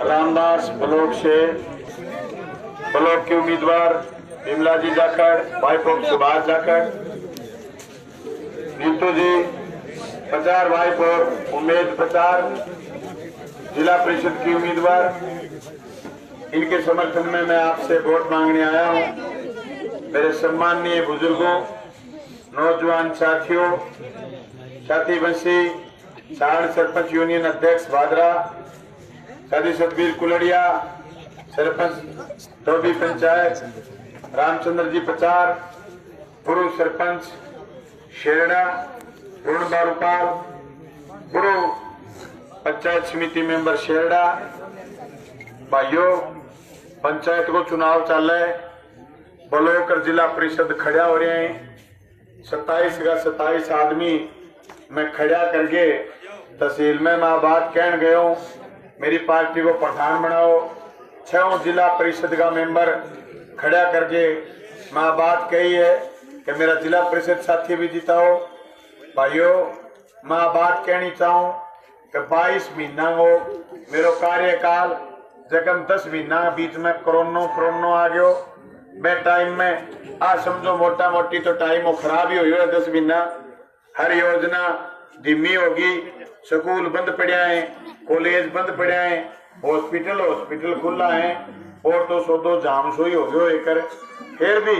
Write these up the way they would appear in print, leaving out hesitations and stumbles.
Ramdas block से block के उम्मीदवार बिमला जी जाखड़, भाई पोप सुभाष जाखड़, नीतू जी प्रचार, भाई पोप उम्मीद प्रचार, जिला परिषद की उम्मीदवार, इनके समर्थन में मैं आपसे वोट मांगने आया हूं। मेरे सम्माननीय बुजुर्गों, नौजवान साथियों, साथी बंसी, सारण सरपंच यूनियन अध्यक्ष भादरा, साथी सतबीर कुलड़िया, सरपंच धोबी पंचायत, रामचंद्र जी प्रचार, पूर्व सरपंच शेरड़ा, पूर्ण बारूपाल, पूर्व पंचायत समिति मेंबर शेरड़ा, भाइयों, पंचायत को चुनाव चल रहे, ब्लॉक और जिला परिषद खड़ा हो रहे हैं। 27 का 27 आदमी मैं खड़ा करके तहसील में मैं बात कहने गया हूँ, मेरी पार्टी को प्रधान बनाओ। 6 जिला परिषद का मेंबर खड़ा करके मैं बात कही है कि मेरा जिला परिषद साथी भी जिताओ। भाइयों, मैं बात कहनी चाहूँ कि 22 महीना हो मेरो कार्यकाल, जगम 10 महीना बीच में कोरोना आ गयो। मैं टाइम में आ समझो मोटा मोटी तो टाइम वो खराब ही हो 10 महीना। हर योजना धीमी होगी, स्कूल बंद पड़ा है, कॉलेज बंद पड़ा है, हॉस्पिटल खुला है, और तो सौदो जाम सोई हो गयो एकर। फिर भी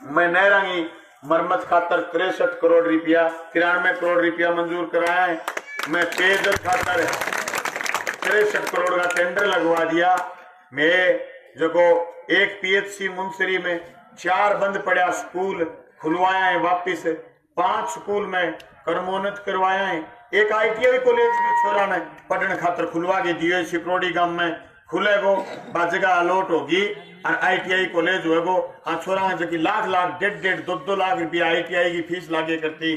मैं नहरा की मरम्मत खातर 63 करोड़ रुपया, 93 करोड़ रुपया मंजूर कराया है। मैं पेयजल खातर 63 करोड़ का टेंडर लगवा दिया। मैं जो एक पीएचसी मुंसरी में 4 बंद पड़ा स्कूल खुलवाया है, वापिस 5 स्कूल में कर्मोन्नत करवाया है। एक ITI कॉलेज में छोरा ने पढ़ने खातर खुलवा के दिए, सिकरोड़ी गांव में खुलेगो, जगह अलॉट होगी और ITI कॉलेज होगो। हाँ, छोरा जो लाख 1.5 2 लाख रुपया ITI की फीस लागे करती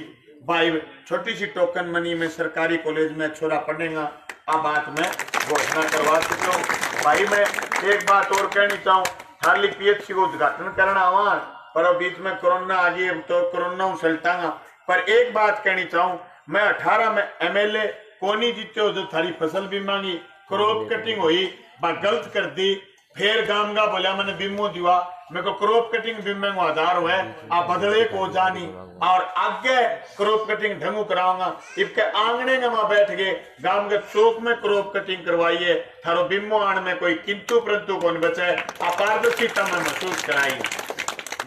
भाई, छोटी सी टोकन मनी में सरकारी कॉलेज में छोरा पढ़ेगा। आ बात मैं घोषणा करवा चुका हूँ। भाई, मैं एक बात और कहनी चाहूँ, खाली PHC को उद्घाटन करना हुआ, पर बीच में कोरोना आ गई, तो कोरोना उछलटांगा। पर एक बात कहनी चाहूँ, मैं 18 में MLA कोनी जीत्यो, जो थारी फसल बीमा की क्रॉप कटिंग हुई गलत कर दी। फिर गांव का बोलिया मैंने बीमो दिवा, मेरे को क्रॉप कटिंग बीमे को आधार हुआ, आप बदले को जानी और आगे क्रॉप कटिंग ढंगू कराऊंगा। इसके आंगने में मैं बैठ गए, गांव के चौक में क्रॉप कटिंग करवाइए, थारो बीमो आने में कोई किंतु परंतु कौन बचे, अपारदर्शिता में महसूस कराई।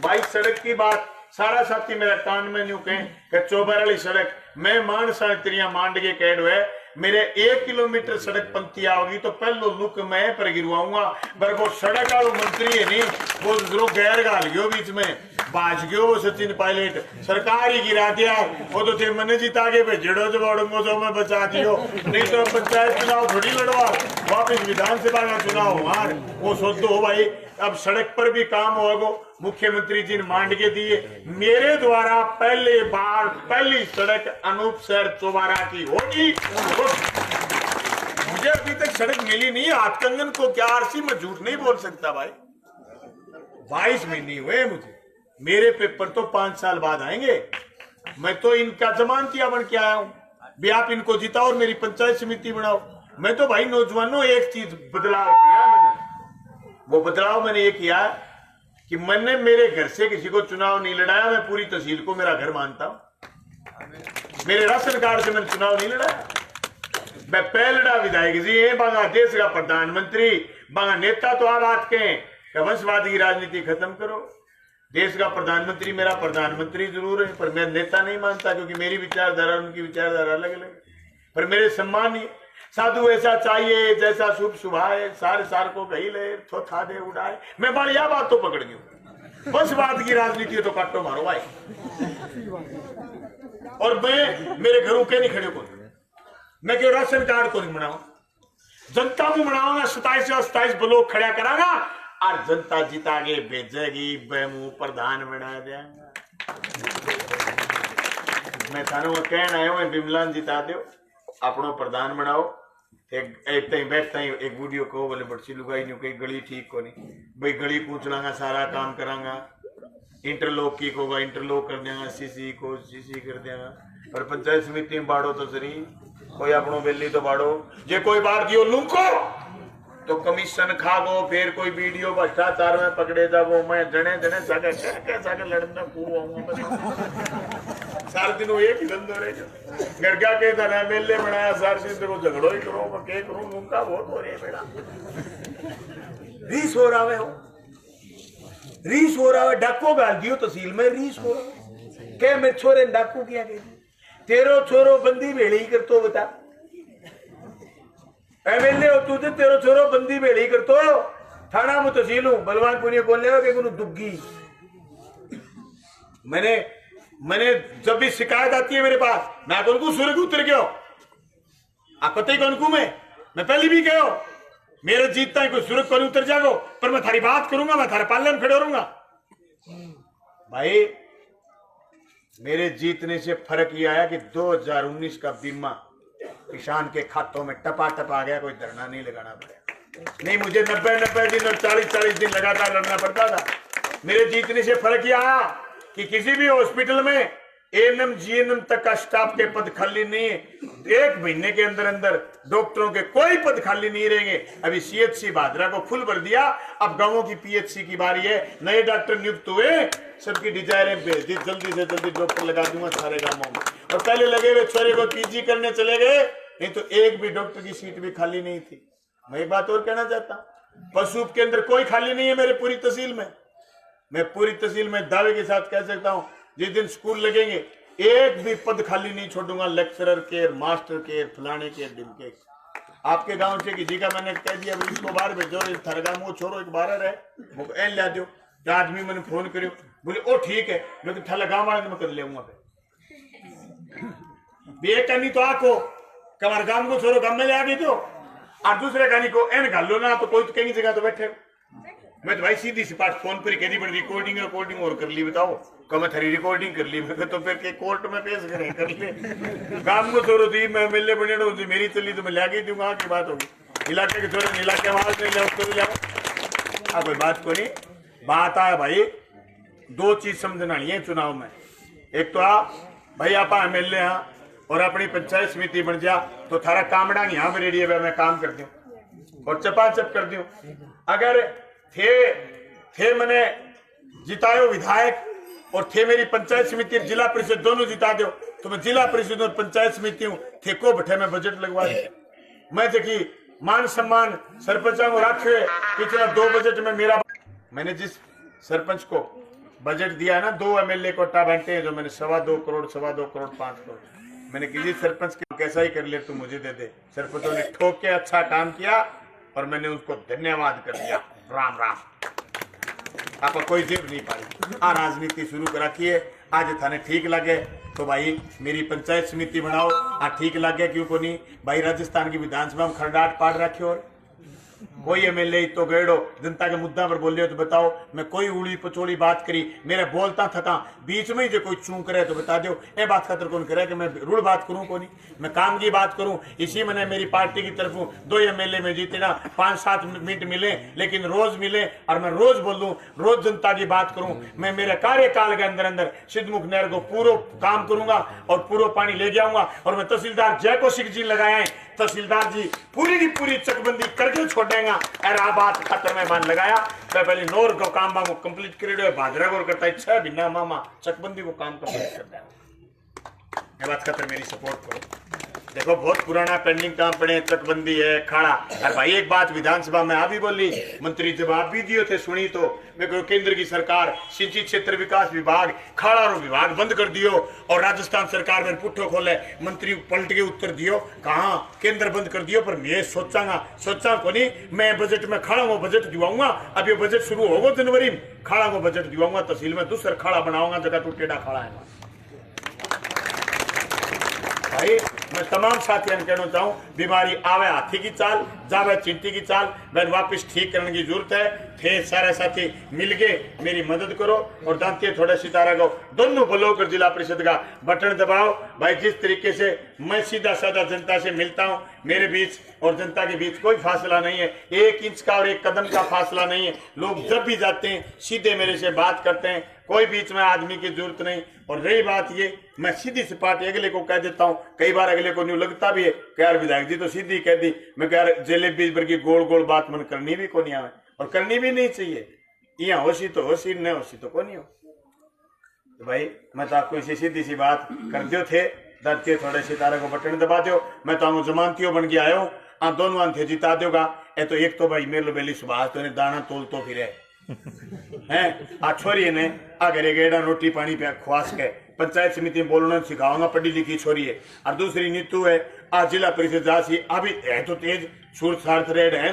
भाई, सड़क की बात सारा साथी मेरा कान में न्यू कहें कि चौबर वाली सड़क मैं मान साड़िया मांड के कह हुए, मेरे 1 किलोमीटर सड़क पंक्ति आओगी तो पहलो लुक मैं पर गिरवाऊंगा। पर वो सड़क वालों मंत्री है नहीं, वो जरूर गैर गाल गयो, बीच में बाज गयो वो सचिन पायलट, सरकार ही गिरा दिया। वो तो थे मन जिता के भेजो जब जो मैं बचा दियो, नहीं तो पंचायत चुनाव थोड़ी लड़वा, वापिस विधानसभा का चुनाव हार। वो सोच दो भाई, अब सड़क पर भी काम होगा। मुख्यमंत्री जी ने मांड के दिए, मेरे द्वारा पहली सड़क अनूप शहर चौबारा की होगी। मुझे अभी तक सड़क मिली नहीं, हाथ कंगन को क्या आरसी में झूठ नहीं बोल सकता भाई। 22 महीने हुए मुझे, मेरे पेपर तो 5 साल बाद आएंगे। मैं तो इनका जमानतिया बन के आया हूं, भी आप इनको जिताओ और मेरी पंचायत समिति बनाओ। मैं तो भाई नौजवानों एक चीज बदलाव किया मैंने, वो बदलाव मैंने ये किया कि मैंने मेरे घर से किसी को चुनाव नहीं लड़ाया। मैं पूरी तहसील को मेरा घर मानता हूं। मेरे राशन कार्ड से मैंने चुनाव नहीं लड़ाया। मैं पहलड़ा विधायक जी है, बांगा देश का प्रधानमंत्री, बांगा नेता तो आप बात के वंशवाद की राजनीति खत्म करो। देश का प्रधानमंत्री मेरा प्रधानमंत्री जरूर है, पर मैं नेता नहीं मानता, क्योंकि मेरी विचारधारा उनकी विचारधारा अलग अलग। पर मेरे सम्मानीय साधु ऐसा चाहिए जैसा शुभ सुभाए, सारे सार को गई ले तो था दे उड़ाए। मैं बढ़िया बात तो पकड़ गई, बस बात की राजनीति तो काटो मारो भाई। और मैं मेरे घरों के नहीं खड़े को, मैं क्यों राशन कार्ड को नहीं बनाऊं, जनता को बनाऊंगा। 27 ब्लॉक खड़ा कराना और जनता जिता के भेजेगी, बेमू प्रधान बना देंगे। मैं थाने में कहना आयो, मैं बिमला जिता दो, अपनो प्रधान बनाओ। एक बैठता ही एक वीडियो को बोले बच्ची लुगाई नहीं, कहीं गली ठीक को नहीं भाई, गली पूछ लांगा, सारा काम करांगा। इंटरलॉक की को इंटरलॉक कर देंगे, सीसी को सीसी कर देंगे। पर पंचायत समिति में बाड़ो तो सही, कोई अपनो बेली तो बाड़ो, जे कोई बार दियो लूको तो कमीशन खागो, फिर कोई वीडियो भ्रष्टाचार में पकड़े जाओ, मैं जने जने सके कैसा के लड़ना सारे दिन वो एक ही धंधो रहे घर का के था एमएलए बनाया सारे दिन को झगड़ो ही करो, मैं क्या करूं, उनका बहुत हो रही है बेटा। रीस हो रहा है, रीस हो रहा है, डाको गाल दियो तहसील में रीस हो रहा है। क्या मेरे छोरे डाकू किया गया, तेरो छोरो बंदी भेड़ी कर तो बता, एमएलए हो तू तो तेरो छोरो बंदी भेड़ी कर तो, थाना में तहसील हूं बलवानपुरी बोल ले कि दुग्गी। मैंने जब भी शिकायत आती है मेरे पास, मैं कौन को सूर्य उतर गयो, आप पता ही कौन को मैं पहले भी कहो मेरे जीतता है कोई सूरज कौन उतर जागो, पर मैं थारी बात करूंगा, मैं थारे पाले में खड़े रहूंगा। भाई मेरे जीतने से फर्क ये आया कि 2019 का बीमा किसान के खातों में टपाटप आ गया, कोई धरना नहीं लगाना पड़ा। नहीं मुझे 90 दिन और 40 दिन लगातार लड़ना पड़ता था। मेरे जीतने से फर्क ये आया कि किसी भी हॉस्पिटल में एएनएम जीएनएम तक का स्टाफ के पद खाली नहीं है, 1 महीने के अंदर अंदर डॉक्टरों के कोई पद खाली नहीं रहेंगे। अभी सीएचसी भादरा को फुल भर दिया, अब गांवों की पीएचसी की बारी है, नए डॉक्टर नियुक्त हुए, सबकी डिजायरें भेज दी, जल्दी से जल्दी डॉक्टर लगा दूंगा सारे गांवों में। और पहले लगे हुए छोरे को पीजी करने चले गए, नहीं तो एक भी डॉक्टर की सीट भी खाली नहीं थी। मैं एक बात और कहना चाहता हूं, पशुप के अंदर कोई खाली नहीं है मेरे पूरी तहसील में। मैं पूरी तहसील में दावे के साथ कह सकता हूं, जिस दिन स्कूल लगेंगे एक भी पद खाली नहीं छोड़ूंगा, लेक्चरर केयर, मास्टर केयर, फलाने केयर, ढिमके। आपके गांव से किसी का मैंने कह दिया इसको बाहर भेजो, थारे गांव वो छोरो एक बाहर है वो एन ला दो, तो आदमी मैंने फोन करो, बोले ओ ठीक है, लेकिन थाला गांव वाले मैं कर लेऊंगा। एक नहीं तो आको कमर गांव को छोरो गांव में ले आ गई तो, और दूसरे गानी को एन घाल लो ना, तो कोई तो कहीं जगह तो बैठे। मैं तो भाई सीधी सी बात फोन पर कह दी, बड़ी रिकॉर्डिंग और कर ली, बताओ कब मैं थारी रिकॉर्डिंग कर ली, मैं तो फिर के कोर्ट में पेश करें कर ले। गांव को छोरो थी मैं मिलने बने थी, मेरी चली तो मैं ले गई दूंगा की बात होगी। इलाके के छोरे इलाके आवाज नहीं ले अब कोई बात को नहीं। बात आया भाई 2 चीज समझना है चुनाव में, एक तो भाई आप एमएलए और अपनी पंचायत समिति बन जा तो थारा कामड़ा यहाँ पर रेडियो में मैं काम कर दूं और चपाचप कर दूं। अगर थे मैंने जितायो विधायक और थे मेरी पंचायत समिति जिला परिषद दोनों जिता दो, तो मैं जिला परिषद और पंचायत समिति हूँ थे को बैठे में बजट लगवा दे। मैं देखी मान सम्मान सरपंचों को रखे, पिछला 2 बजट में मेरा मैंने जिस सरपंच को बजट दिया ना 2 एमएलए को बांटे हैं, जो मैंने 2.25 करोड़ 5 करोड़ मैंने किसी सरपंच के कैसा ही कर ले तू मुझे दे दे। सरपंचों ने ठोक के अच्छा काम किया और मैंने उसको धन्यवाद कर दिया। राम राम आप कोई जेब नहीं पाई। राजनीति शुरू कर रखी है, आज थाने ठीक लगे तो भाई मेरी पंचायत समिति बनाओ, ठीक लगे क्यों को नहीं भाई। राजस्थान की विधानसभा में खरडाट पाड़ रखे और कोई एमएलए तो गेड़ो जनता के मुद्दा पर बोले तो बताओ। मैं कोई उड़ी पचोड़ी बात करी मेरे बोलता थका बीच में जो कोई चूं करे तो बता दो। ये बात खातर कौन करे कि मैं रूढ़ बात करूं को नहीं, मैं काम की बात करूं। इसी मैंने मेरी पार्टी की तरफ 2 एमएलए में जीते ना 5-7 मिनट मिले, लेकिन रोज मिले और मैं रोज बोलूं, रोज जनता की बात करूं। मैं मेरे कार्यकाल के अंदर अंदर सिद्धमुख नहर को पूरा काम करूंगा और पूरा पानी ले जाऊंगा। और मैं तहसीलदार जय कौशिक जी लगाए हैं, तहसीलदार जी पूरी की पूरी चकबंदी करके छोड़ेगा। ऐसा बात खातर में मान लगाया मैं पहले नोर को काम बामो कंप्लीट कर भादरा गोर करता है 6 महीना मामा चकबंदी को काम कंप्लीट करता है। ये बात खातर मेरी सपोर्ट करो। देखो बहुत पुराना पेंडिंग काम पड़े, चकबंदी है खाड़ा। और भाई एक बात विधानसभा में आप भी बोली, मंत्री जवाब भी दिए थे सुनी तो मैं कहो केंद्र की सरकार सिंचाई क्षेत्र विकास विभाग खाड़ा और विभाग बंद कर दियो और राजस्थान सरकार में पुट्ठो खोले। मंत्री पलट के उत्तर दियो कहा केंद्र बंद कर दियो। पर मैं सोचा को नहीं, मैं बजट में खाड़ा को बजट दिवाऊंगा। अब ये बजट शुरू होगा जनवरी में, खाड़ा को बजट दिवाऊंगा, तहसील में दूसरा खाड़ा बनाऊंगा, जगह तो टेढ़ा खाड़ा है। भाई मैं तमाम साथियों कहना चाहूँ बीमारी आवे हाथी की चाल जावे चिंटी की चाल, वह वापस ठीक करने की जरूरत है। थे सारे साथी मिलके मेरी मदद करो और दांतिये थोड़े सितारा को दोनों बलों कर जिला परिषद का बटन दबाओ। भाई जिस तरीके से मैं सीधा साधा जनता से मिलता हूँ मेरे बीच और जनता के बीच कोई फासला नहीं है, 1 इंच का और 1 कदम का फासला नहीं है। लोग जब भी जाते हैं सीधे मेरे से बात करते हैं, कोई बीच में आदमी की जरूरत नहीं। और रही बात ये, मैं सीधी सी पार्टी अगले को कह देता हूँ, कई बार अगले को न्यू लगता भी है कि यार विधायक जी तो सीधी कह दी। मैं कह जलेबी भर की गोल गोल बात मन करनी भी को नहीं आवे और करनी भी नहीं चाहिए। यहाँ होशी तो होशी, न होशी तो को नहीं हो। तो भाई मैं तो आपको इसी सीधी सी बात कर दो थे, दर्द थोड़े सितारे को बटन दबा दो। मैं तो जमानतियों बन के आयो, आप दोनों थे जिता दोगा। ए तो एक तो भाई मेरे बेली सुभाष तो ने दाना तोल तो फिर हैं आ छोरी ने आ घरे गेड़ा रोटी पानी पे खुआस के पंचायत समिति में बोलना सिखाऊंगा, पढ़ी लिखी छोरी है। और दूसरी नीतू है आ जिला परिषद जासी, अभी है तो तेज सूरत सार्थ रेड है।